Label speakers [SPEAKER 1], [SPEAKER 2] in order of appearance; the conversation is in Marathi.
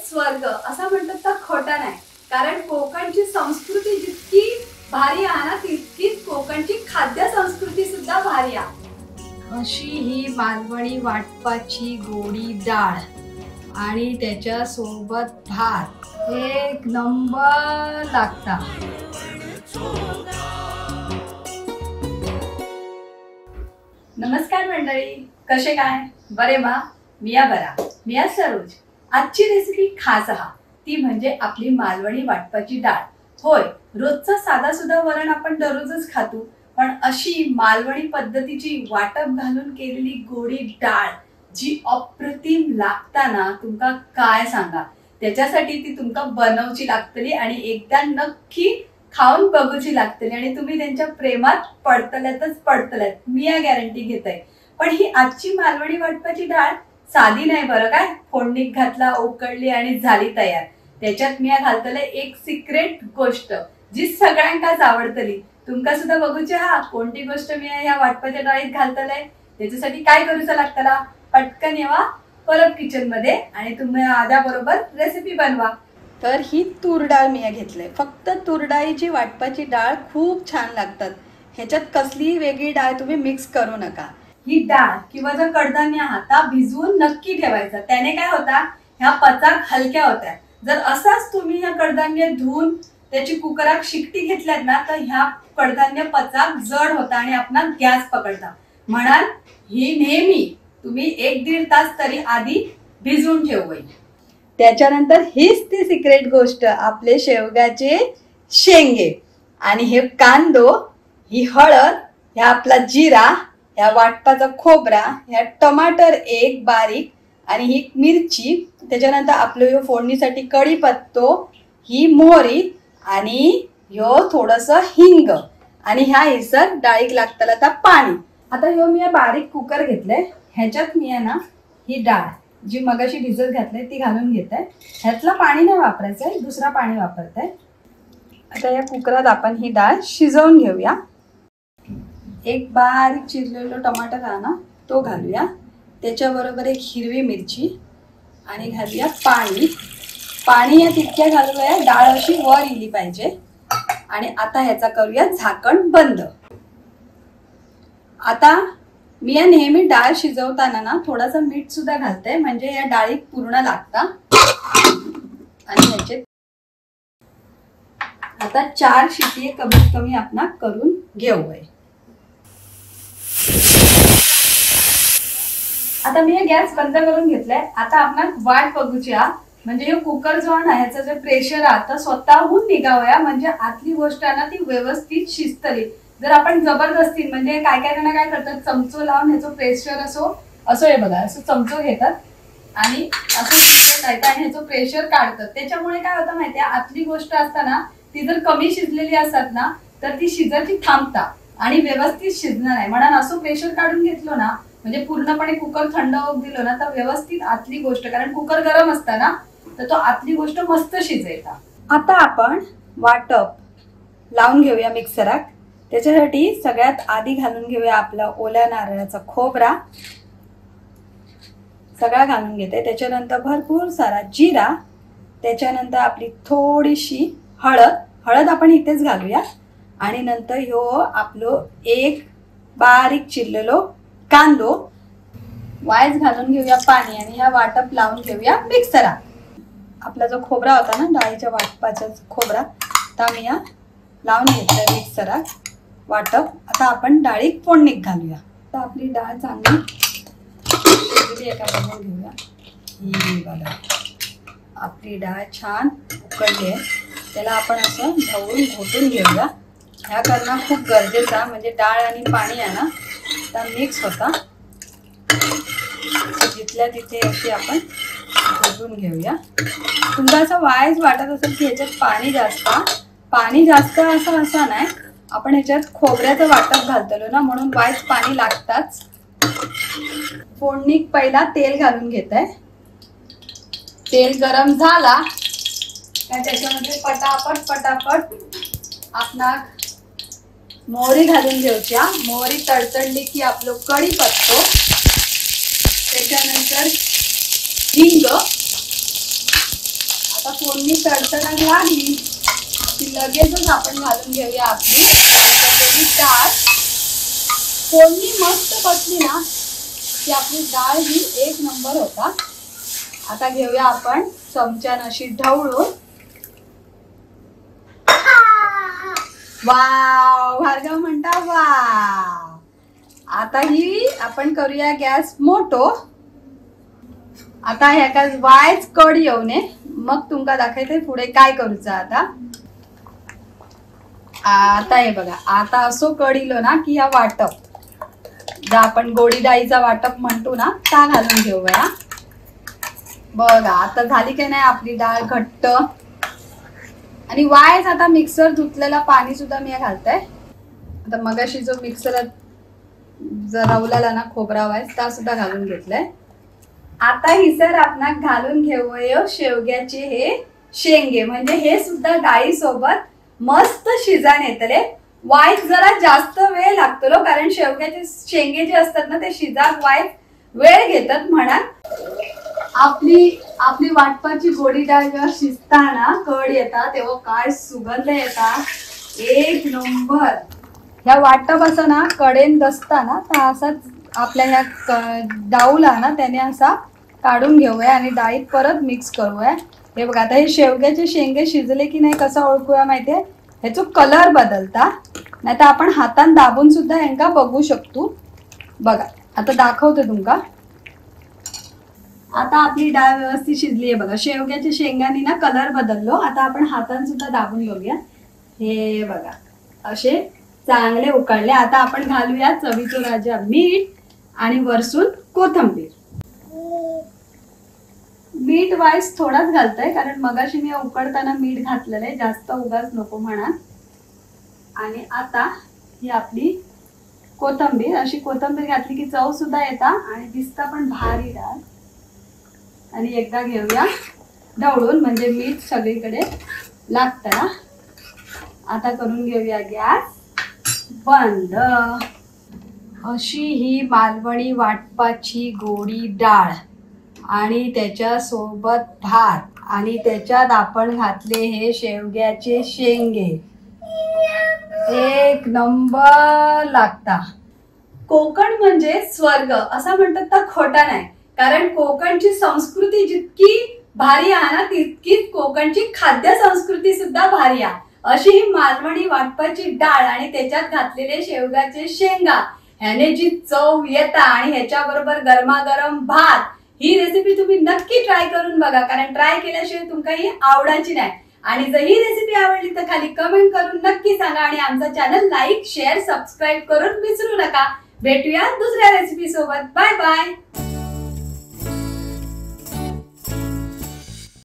[SPEAKER 1] स्वर्ग असं म्हणतात तर खोटं नाही, कारण कोकणची संस्कृती जितकी भारी आहे ना तितकीच कोकणची खाद्य संस्कृती सुद्धा भारी आहे। अशी ही मालवणी वाटपाची गोडी डाळ आणि त्याच्या सोबत भात एक नंबर लागता। नमस्कार मंडळी, कसे काय बरे मा? मिया बरा, मिया सरोज। आजची रेसिपी खास आहे ती म्हणजे आपली मालवणी वाटपाची डाळ। होय, रोजचा साधा सुद्धा वरण आपण दररोजच खातो, पण अशी मालवणी पद्धतीची वाटप घालून केलेली गोडी डाळ जी अप्रतिम लागताना तुमका काय सांगा। त्याच्यासाठी ती तुमका बनवची लागतली आणि एकदा नक्की खाऊन बघूची लागतली आणि तुम्ही त्यांच्या प्रेमात पडतल्यात मी या गॅरंटी घेते। पण ही आजची मालवणी वाटपाची डाळ साधी नाही बरं काय। फोडणीत घातला, उकळली आणि झाली तयार। त्याच्यात मी घालतले एक सिक्रेट गोष्ट जी सगळ्यांकाच आवडतली। तुमका सुद्धा बघूचे हा कोणती गोष्ट मी या वाटपाच्या डाळीत घालतले। त्याच्यासाठी काय करूचं लागतला, पटकन येवा परत किचन मध्ये आणि तुम्ही माझ्या बरोबर रेसिपी बनवा। तर ही तूर डाळ मी घेतले, फक्त तूर डाळीची वाटपाची डाळ खूप छान लागतात। ह्याच्यात कसलीही वेगळी डाळ तुम्ही मिक्स करू नका। ही डाळ किंवा जर कडधान्य हाता भिजवून नक्की ठेवायचं, त्याने काय होता ह्या पचाक हलक्या होत्या। जर असाच तुम्ही ह्या कडधान्य धुवून त्याची कुकरात शिट्टी घेतल्यात ना तर ह्या कडधान्य पचाक जड होता आणि आपला गॅस पकडता। म्हणाल ही नेहमी तुम्ही 1-1.5 तास तरी आधी भिजवून ठेवावी। त्याच्यानंतर हीच ती सिक्रेट गोष्ट, आपले शेवगाचे शेंगे आणि हे कांदो, ही हळद, ह्या आपला जिरा, ह्या वाटपाचा खोबरा, ह्या टमाटर एक बारीक आणि ही मिरची, त्याच्यानंतर आपलं फोडणीसाठी कढीपत्तो, ही मोहरी आणि ह्यो थोडस हिंग आणि ह्या हिसर डाळीक लागतला आता पाणी। आता ह्यो मी बारीक कुकर घेतलंय, ह्याच्यात मी ना ही डाळ जी मगाशी भिजत घातली ती घालून घेत आहे। ह्यातलं पाणी नाही वापरायचंय, दुसरा पाणी वापरताय। आता या कुकरात आपण ही डाळ शिजवून घेऊया। एक बारीक चिरलेला टमाटर आहे ना तो घालूया, त्याच्याबरोबर एक हिरवी मिरची आणि घालूया पाणी। पाणी या तितक्या घालूया डाळ अशी वर इली पाहिजे। आणि आता ह्याचा करूया झाकण बंद। आता मी या नेहमी डाळ शिजवताना ना थोडासा मीठ सुद्धा घालते, म्हणजे या डाळीत पूर्ण लागता। आणि ह्याचे आता 4 शिटी कमीत कमी आपण करून घेऊया। आता मी गॅस बंद करून घेतलाय। आता आपण वाट बघूची, म्हणजे हे कुकर जो आहे ना ह्याचं जे प्रेशर आता स्वतःहून निघावया, म्हणजे आतली गोष्ट आहे ना ती व्यवस्थित शिजतली। जर आपण जबरदस्ती म्हणजे काय जण काय करतात, चमचो लावून ह्याचं प्रेशर असो हे बघा असं चमचो घेतात आणि असं शिजवतात आणि ह्याचं प्रेशर काढतात। त्याच्यामुळे काय होतं माहितीये, आतली गोष्ट असताना ती जर कमी शिजलेली असतात ना तर ती शिजायची थांबता आणि व्यवस्थित शिजणार नाही। म्हणून असं प्रेशर काढून घेतलो ना, म्हणजे पूर्णपणे कुकर थंड होऊ दिलो ना तर व्यवस्थित आतली गोष्ट, कारण कुकर गरम असता ना तर तो आतली गोष्ट मस्त शिजेता। आता आपण वाटप लावून घेऊया मिक्सरात। त्याच्यासाठी सगळ्यात आधी घालून घेऊया आपला ओल्या नारळाचा खोबरा, सगळा घालून घेते। त्याच्यानंतर भरपूर सारा जिरा, त्याच्यानंतर आपली थोडीशी हळद आपण इथेच घालूया आणि नंतर ह्यो आपलं एक बारीक चिरलेलो कांदो वायच घालून घेऊया पाणी आणि ह्या वाटप लावून घेऊया मिक्सरात। आपला जो खोबरा होता ना डाळीच्या वाटपाचा खोबरा तर मी लावून घेतला मिक्सरात वाटप। आता आपण डाळीत फोडणीत घालूया। आता आपली डाळ चांगली शिजली एका बघून घेऊया। ही बघा आपली डाळ छान उकळली आहे, त्याला आपण असं ढवळून घोटून घेऊया। ह्या करणं खूप गरजेचं, म्हणजे डाळ आणि पाणी आहे ना तर मिक्स होता। जिथल्या तिथे अशी आपण घोटून घेऊया। तुम्हाला असं वायच वाटत असेल की ह्याच्यात पाणी जास्त असं नाही, आपण ह्याच्यात खोबऱ्याचं वाटप घालतलो ना म्हणून वायच पाणी लागताच। फोडणीत पहिला तेल घालून घेत आहे। तेल गरम झाला का त्याच्यामध्ये पटापट आपला मोहरी घालून घ्यायची। मोहरी तडतडली की आपलं कढीपत्तो, त्याच्यानंतर हिंग आता फोडणी तडतडात लागली की लगेचच आपण घालून घेऊया आपली उकडलेली डाळ. फोडणी मस्त बसली ना की आपली डाळ ही एक नंबर होता. आता घेऊया आपण चमच्यान अशी ढवळून. वाव, भार्गव म्हणता वाव. आता ही आपण करूया गॅस मोठो. आता ह्याका वायच कड येऊ नये, मग तुमका दाखवते पुढे काय करूचा. आता हे बघा, आता असो कड इलो ना की या वाटप जा आपण गोडी डाळीचा वाटप म्हणतो ना ता घालून घेऊया. बघा आता झाली की नाही आपली डाळ घट्ट. आणि वायच आता मिक्सर धुतलेला पाणी सुद्धा मी घालते. आता मगाशी जो मिक्सर रवलेला ना खोबरा वायच ता सुद्धा घालून घेतलाय. आता ही सर आपण घालून घेऊया शेवग्याचे हे शेंगे. म्हणजे हे सुद्धा डाळी सोबत मस्त शिजान येतले. वायच जरा जास्त वेळ लागतो कारण शेवग्याचे शेंगे जे असतात ना ते शिजाक वायच वेळ घेतात म्हणा. आपली वाटपाची गोडी डाळ जेव्हा शिजताना कड येतात तेव्हा काय सुगंध येतात, एक नंबर. ह्या वाटप असं ना कडेन दसताना तर असाच आपल्या ह्या डाऊला ना त्याने असा काढून घेऊया आणि डाळीत परत मिक्स करूया. हे बघा आता हे शेवग्याचे शेंगे शिजले की नाही कसं ओळखूया माहितीये, ह्याचा कलर बदलता. नाही तर आपण हातान दाबून सुद्धा ह्यांका बघू शकतो. बघा आता दाखवते तुमका. आता आपली डाळ व्यवस्थित शिजली आहे बघा. शेवग्याच्या शेंगांनी ना कलर बदललो. आता आपण हातान सुद्धा दाबून घेऊया. हे बघा असे चांगले उकळले. आता आपण घालूया चवीचो राजा मीठ आणि वरसून कोथिंबीर. मीठ वाईस थोडाच घालतोय कारण मगाशी मी उकडताना मीठ घातलेलं आहे, जास्त उगाच नको म्हणा. आणि आता ही आपली कोथिंबीर, अशी कोथिंबीर घातली की चव सुद्धा येता आणि दिसता पण भारी डाळ. आणि एकदा घेऊया ढवळून म्हणजे मीठ सगळीकडे लागतं ना. आता करून घेऊया गॅस बंद. अशी ही मालवणी वाटपाची गोडी डाळ आणि त्याच्या सोबत भात आणि त्याच्यात आपण घातले हे शेवग्याचे शेंगे, एक नंबर लागता. कोकण म्हणजे स्वर्ग असं म्हणतात तर खोटा नाही. कारण कोकणची संस्कृती जितकी भारी आहे ना तितकीच कोकणची खाद्य संस्कृती सुद्धा भारी आहे. अशी ही मालवणी वाटपाची डाळ आणि त्याच्यात घातलेले शेवगाचे शेंगा ह्याने जी चव येता आणि ह्याच्या बरोबर गरमागरम भात. ही रेसिपी तुम्ही नक्की ट्राय करून बघा कारण ट्राय केल्याशिवाय तुमका ही आवडायची नाही. आणि जर ही रेसिपी आवडली तर खाली कमेंट करून नक्की सांगा आणि आमचा चॅनल लाईक शेअर सबस्क्राईब करून विसरू नका. भेटूया दुसऱ्या रेसिपी सोबत. Bye bye.